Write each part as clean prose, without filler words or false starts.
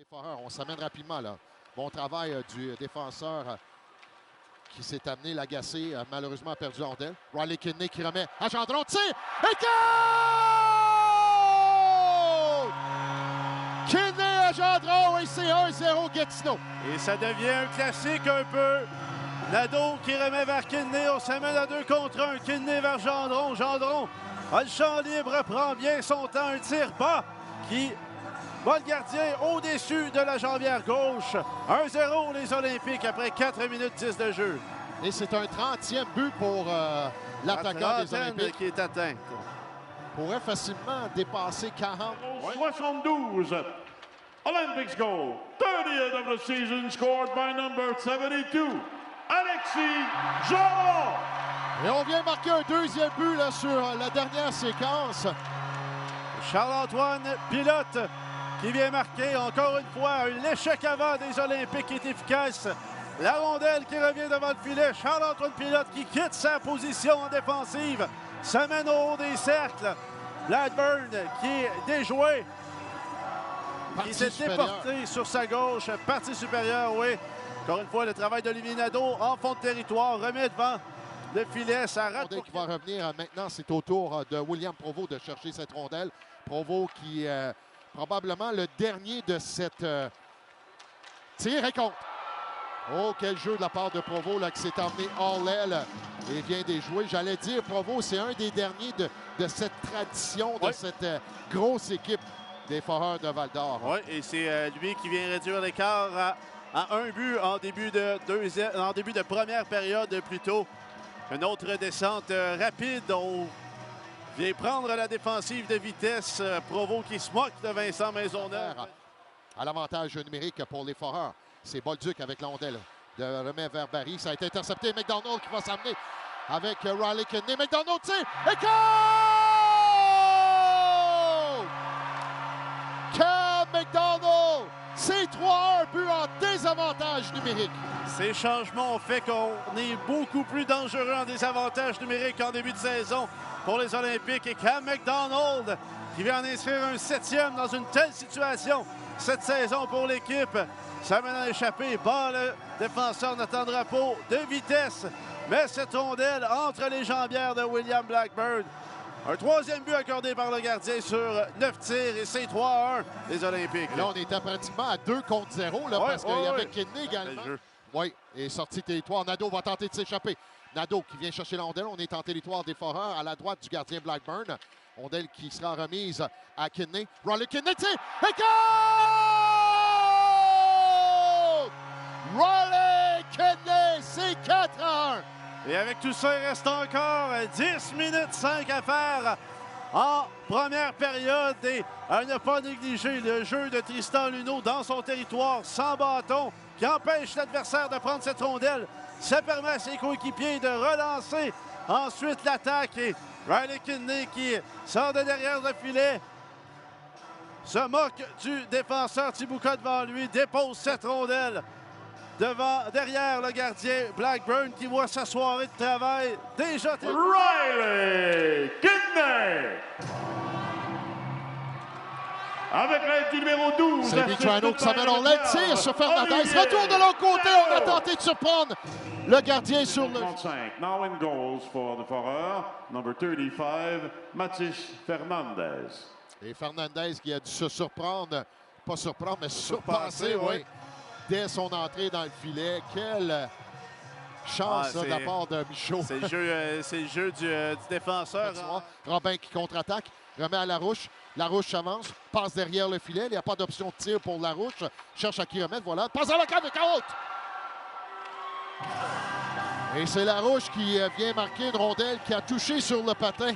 Foreurs, on s'amène rapidement là. Bon travail du défenseur qui s'est amené l'agacé, malheureusement a perdu Rondelle. Riley Kidney qui remet à Gendron, tire et goal! Kidney à Gendron et c'est 1-0 Gatineau. Et ça devient un classique un peu. Nadeau qui remet vers Kidney, on s'amène à 2 contre 1. Kidney vers Gendron. Gendron a le champ libre, prend bien son temps, un tir bas qui bat le gardien au-dessus de la jambière gauche. 1-0 les Olympiques après 4 minutes 10 de jeu. Et c'est un 30e but pour l'attaquant des Olympiques. Qui est atteint. Pourrait facilement dépasser 40. 72. Olympics goal. 30th of the season scored by number 72. Alexis Gendron. Et on vient marquer un deuxième but là, sur la dernière séquence. Charles-Antoine Pilote qui vient marquer encore une fois l'échec avant des Olympiques qui est efficace. La rondelle qui revient devant le filet. Charles-Antoine Pilote qui quitte sa position en défensive. S'amène au haut des cercles. Blackburn qui est déjoué. Qui s'est déporté sur sa gauche. Partie supérieure, oui. Encore une fois, le travail d'Olivier Nadeau en fond de territoire. Remet devant le filet. Ça rate. Qui va revenir maintenant, c'est au tour de William Provost de chercher cette rondelle. Provost qui est probablement le dernier de cette tir et compte. Oh, quel jeu de la part de Provost là, qui s'est emmené hors l'aile et vient déjouer. J'allais dire, Provost, c'est un des derniers de cette tradition, de cette grosse équipe des Foreurs de Val-d'Or. Oui, et c'est lui qui vient réduire l'écart à un but en début de première période plutôt. Une autre descente rapide. On vient prendre la défensive de vitesse. Provost qui se moque de Vincent Maisonneuve. À l'avantage numérique pour les Foreurs. C'est Bolduc avec la rondelle de remet vers Barry. Ça a été intercepté. McDonald qui va s'amener avec Riley Kidney. McDonald tire et goal! Cam McDonald! C'est 3-1, but en désavantage numérique. Ces changements ont fait qu'on est beaucoup plus dangereux en désavantage numérique en début de saison pour les Olympiques. Et Cam McDonald qui vient en inscrire un 7e dans une telle situation cette saison pour l'équipe. Ça mène à l'échappée. Bas le défenseur Nathan Drapeau de vitesse. Mais cette rondelle entre les jambières de William Blackburn. Un 3e but accordé par le gardien sur 9 tirs et c'est 3-1 les Olympiques. Là, on était pratiquement à 2 contre 0 là, parce qu'il y avait Kidney également. Oui, et sorti territoire. Nadeau va tenter de s'échapper. Nadeau qui vient chercher la rondelle. On est en territoire des Foreurs à la droite du gardien Blackburn. Rondelle qui sera remise à Kidney. Riley Kidney tire et goal! Riley Kidney, c'est 4-1. Et avec tout ça, il reste encore 10 minutes 5 à faire en première période. Et à ne pas négliger le jeu de Tristan Luneau dans son territoire, sans bâton, qui empêche l'adversaire de prendre cette rondelle. Ça permet à ses coéquipiers de relancer ensuite l'attaque. Et Riley Kidney qui sort de derrière le filet, se moque du défenseur Thibouka devant lui, dépose cette rondelle derrière le gardien Blackburn qui voit sa soirée de travail déjà. Riley Kidney! Avec l'aide du numéro 12. C'est Vitrano qui s'amène en l'aide, tire sur Fernandez. Retour de l'autre côté, on a tenté de surprendre le gardien sur le... 35. Now in goals for the Foreurs, number 35, Mathis Fernandez. Et Fernandez qui a dû se surprendre, pas surprendre, mais surpasser, oui, dès son entrée dans le filet. Quelle chance de la part de Michaud. C'est le jeu du défenseur. Robin qui contre-attaque, remet à Larouche. Larouche avance, passe derrière le filet. Il n'y a pas d'option de tir pour Larouche. Cherche à qui remettre, voilà. Passe à la cave avec out! Et c'est Larouche qui vient marquer une rondelle qui a touché sur le patin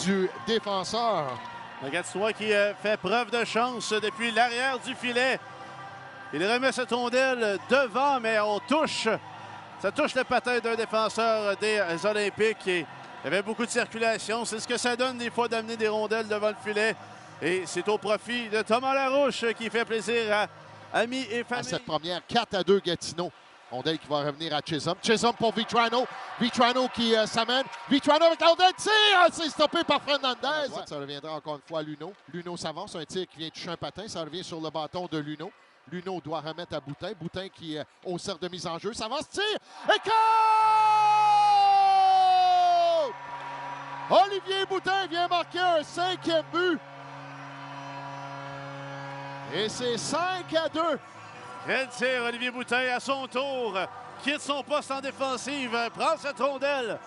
du défenseur. Le Gatinois qui fait preuve de chance depuis l'arrière du filet. Il remet cette rondelle devant, mais on touche. Ça touche le patin d'un défenseur des Olympiques. Et il y avait beaucoup de circulation. C'est ce que ça donne des fois d'amener des rondelles devant le filet. Et c'est au profit de Thomas Larouche qui fait plaisir à amis et famille. À cette première, 4-2 Gatineau. Rondelle qui va revenir à Chisholm. Chisholm pour Vitrano. Vitrano qui s'amène. Vitrano avec la rondelle. Tire! C'est stoppé par Fernandez. Ça reviendra encore une fois à Luneau. Luneau s'avance. Un tir qui vient toucher un patin. Ça revient sur le bâton de Luneau. Luneau doit remettre à Boutin. Boutin qui est au cercle de mise en jeu. Ça va se tirer. Et compte! Olivier Boutin vient marquer un 5e but. Et c'est 5-2. Quel tir, Olivier Boutin à son tour. Quitte son poste en défensive. Prend cette rondelle.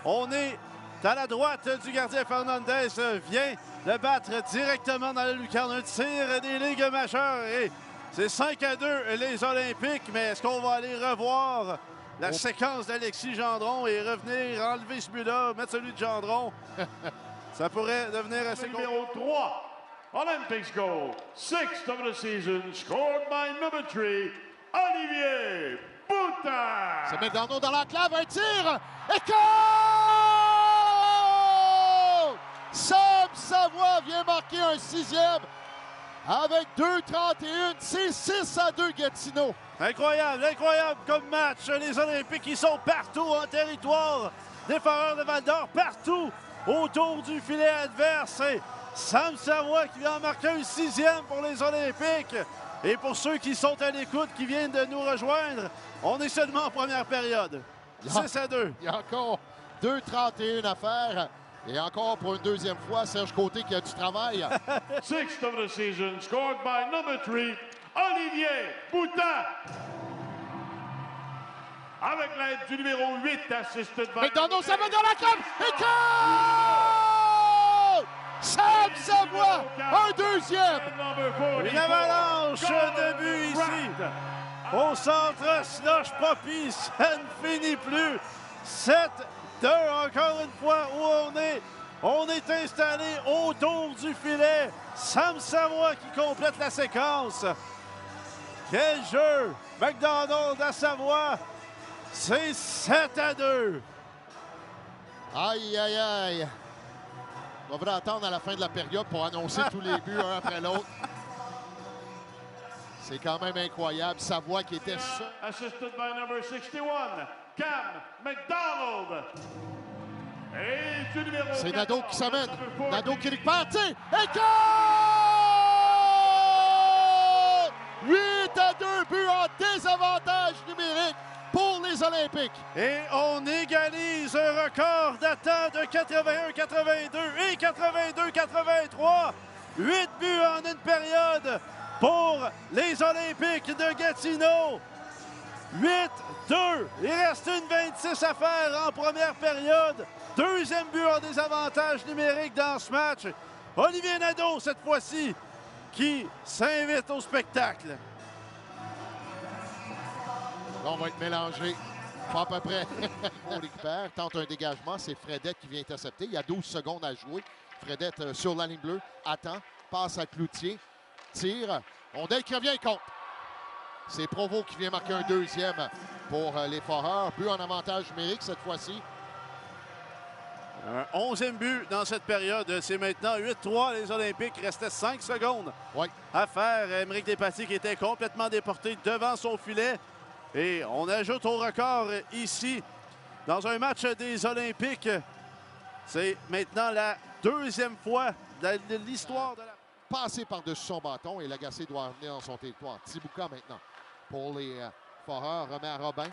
On est à la droite du gardien Fernandez. Vient le battre directement dans la lucarne. Un tir des ligues majeures. Et c'est 5-2 les Olympiques. Mais est-ce qu'on va aller revoir la séquence d'Alexis Gendron et revenir enlever ce but-là, mettre celui de Gendron? Ça pourrait devenir assez Numéro 3. Olympics goal, 6th of the season, scored by number 3, Olivier Boutin. C'est McDonald dans l'enclave, un tir! Et compte! Sam Savoie vient marquer un 6e avec 2,31. C'est 6-2 Gatineau. Incroyable, incroyable comme match. Les Olympiques qui sont partout en territoire des Foreurs de Val-d'Or, partout autour du filet adverse. Et Sam Savoie qui vient en marquer un 6e pour les Olympiques. Et pour ceux qui sont à l'écoute, qui viennent de nous rejoindre, on est seulement en première période. 6-2. Il y a encore 2,31 à faire. Et encore pour une deuxième fois, Serge Côté qui a du travail. 6th of the season, scored by number 3, Olivier Boutin. Avec l'aide du numéro 8, assisted by... McDonald, ça va dans la cave! Et compte! Sam Savoie, un 2e! Une avalanche de buts ici. Au centre, Slush Poppy, ça ne finit plus. 7-2, encore une fois, où on est installé autour du filet. Sam Savoie qui complète la séquence. Quel jeu! McDonald à Savoie. C'est 7-2. Aïe, aïe, aïe. On devrait attendre à la fin de la période pour annoncer tous les buts un après l'autre. C'est quand même incroyable. Savoie qui était seul. Assisted by number 61, Cam McDonald. Et du numéro C'est 14, Nadeau qui s'amène. number 40, Nadeau qui récupère. Tire! Et compte! 8-2, but en désavantage numérique pour les Olympiques. Et on égalise un record d'attente de 81-82 et 82-83. 8 buts en une période pour les Olympiques de Gatineau. 8-2. Il reste une 26 à faire en première période. Deuxième but en désavantage numérique dans ce match. Olivier Nadeau, cette fois-ci, qui s'invite au spectacle. Là, on va être mélangé. Pas à peu près. On récupère, tente un dégagement. C'est Fredette qui vient intercepter. Il y a 12 secondes à jouer. Fredette sur la ligne bleue. Attend. Passe à Cloutier. Tire. Ondel qui revient contre. C'est Provo qui vient marquer un 2e pour les Foreurs. But en avantage numérique cette fois-ci. Un 11e but dans cette période. C'est maintenant 8-3 les Olympiques. Il restait 5 secondes à faire. Émeric Despatie qui était complètement déporté devant son filet. Et on ajoute au record ici, dans un match des Olympiques. C'est maintenant la deuxième fois de l'histoire de la... Passé par-dessus son bâton et Lagacé doit revenir dans son territoire. Tibouka maintenant pour les Foreurs. Remet à Robin.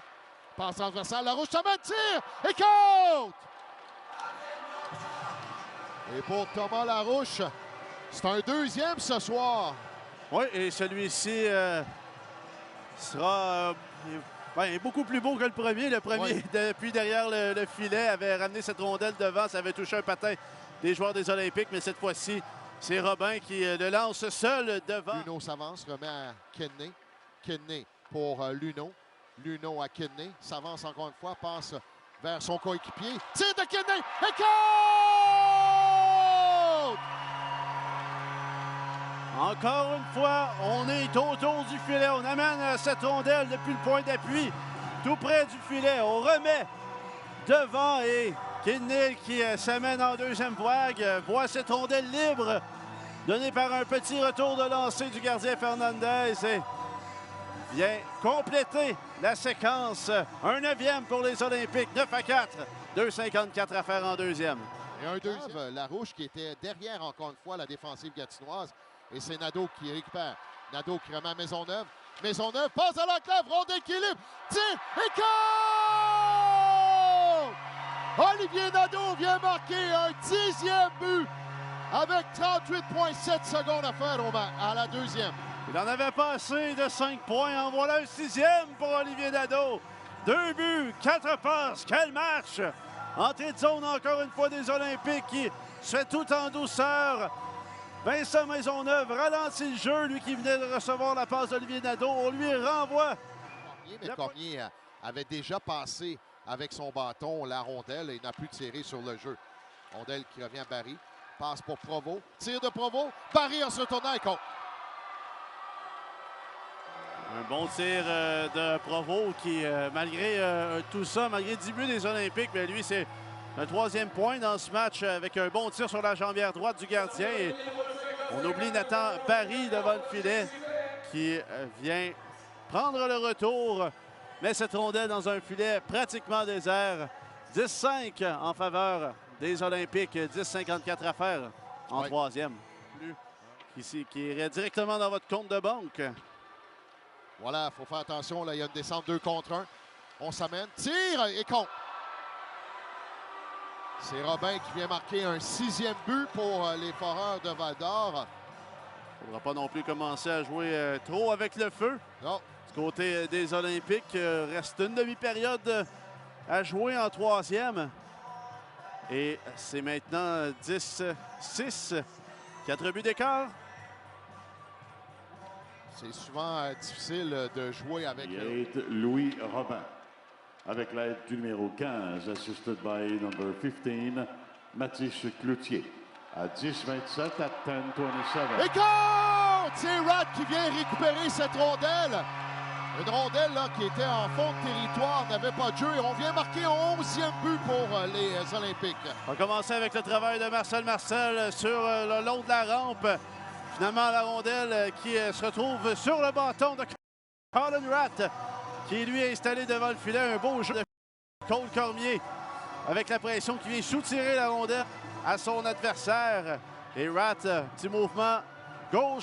Passe transversale. Larouche s'amène, tire et compte! Et pour Thomas Larouche, c'est un 2e ce soir. Oui, et celui-ci sera beaucoup plus beau que le premier. Le premier, depuis derrière le filet, avait ramené cette rondelle devant. Ça avait touché un patin des joueurs des Olympiques, mais cette fois-ci, c'est Robin qui le lance seul devant. Luneau s'avance, remet à Kenney. Kenney pour Luneau. Luneau à Kenney. S'avance encore une fois, passe vers son coéquipier. Tire de Kenney et compte! Encore une fois, on est autour du filet. On amène cette rondelle depuis le point d'appui, tout près du filet. On remet devant et Kenney qui s'amène en deuxième vague voit cette rondelle libre donnée par un petit retour de lancer du gardien Fernandez et vient compléter la séquence. Un 9e pour les Olympiques, 9-4, 2,54 à faire en deuxième. Et un 2e, Larouche qui était derrière encore une fois la défensive gatinoise. Et c'est Nadeau qui récupère. Nadeau qui remet à Maisonneuve. Maisonneuve passe à l'enclave, rondelle qui est libre, tire et compte! Olivier Nadeau vient marquer un 10e but avec 38,7 secondes à faire à la deuxième. Il n'en avait pas assez de 5 points. En voilà un 6e pour Olivier Nadeau. 2 buts, 4 passes. Quel match! Entrée de zone encore une fois des Olympiques qui se fait tout en douceur. Vincent Maisonneuve ralentit le jeu, lui qui venait de recevoir la passe d'Olivier Nadeau. On lui renvoie. Cormier avait déjà passé avec son bâton la rondelle et n'a plus tiré sur le jeu. Rondelle qui revient à Barry. Passe pour Provo. Tir de Provo. Barry en se retournant et compte. Un bon tir de Provo qui, malgré tout ça, malgré 10 buts des Olympiques, mais lui, c'est un 3e point dans ce match avec un bon tir sur la jambière droite du gardien. Et on oublie Nathan Barry devant le filet qui vient prendre le retour, mais cette rondelle dans un filet pratiquement désert. 10-5 en faveur des Olympiques, 10-54 à faire en 3e. Ici, qui irait directement dans votre compte de banque. Voilà, il faut faire attention. Là, il y a une descente 2 contre 1. On s'amène. Tire et compte. C'est Robin qui vient marquer un 6e but pour les Foreurs de Val-d'Or. Il ne faudra pas non plus commencer à jouer trop avec le feu. Non. Du côté des Olympiques, reste une demi-période à jouer en 3e. Et c'est maintenant 10-6. 4 buts d'écart. C'est souvent difficile de jouer avec... Louis Robin. Avec l'aide du numéro 15, assisted by number 15, Mathis Cloutier. À 10-27, à 10-27. Et compte! C'est Rat qui vient récupérer cette rondelle. Une rondelle là, qui était en fond de territoire, n'avait pas de jeu. Et on vient marquer un 11e but pour les Olympiques. On va commencer avec le travail de Marcel sur le long de la rampe. Finalement, la rondelle qui se retrouve sur le bâton de Colin Ratt, qui lui est installé devant le filet. Un beau jeu de Cole Cormier avec la pression qui vient soutirer la rondelle à son adversaire. Et Ratt, petit mouvement gauche.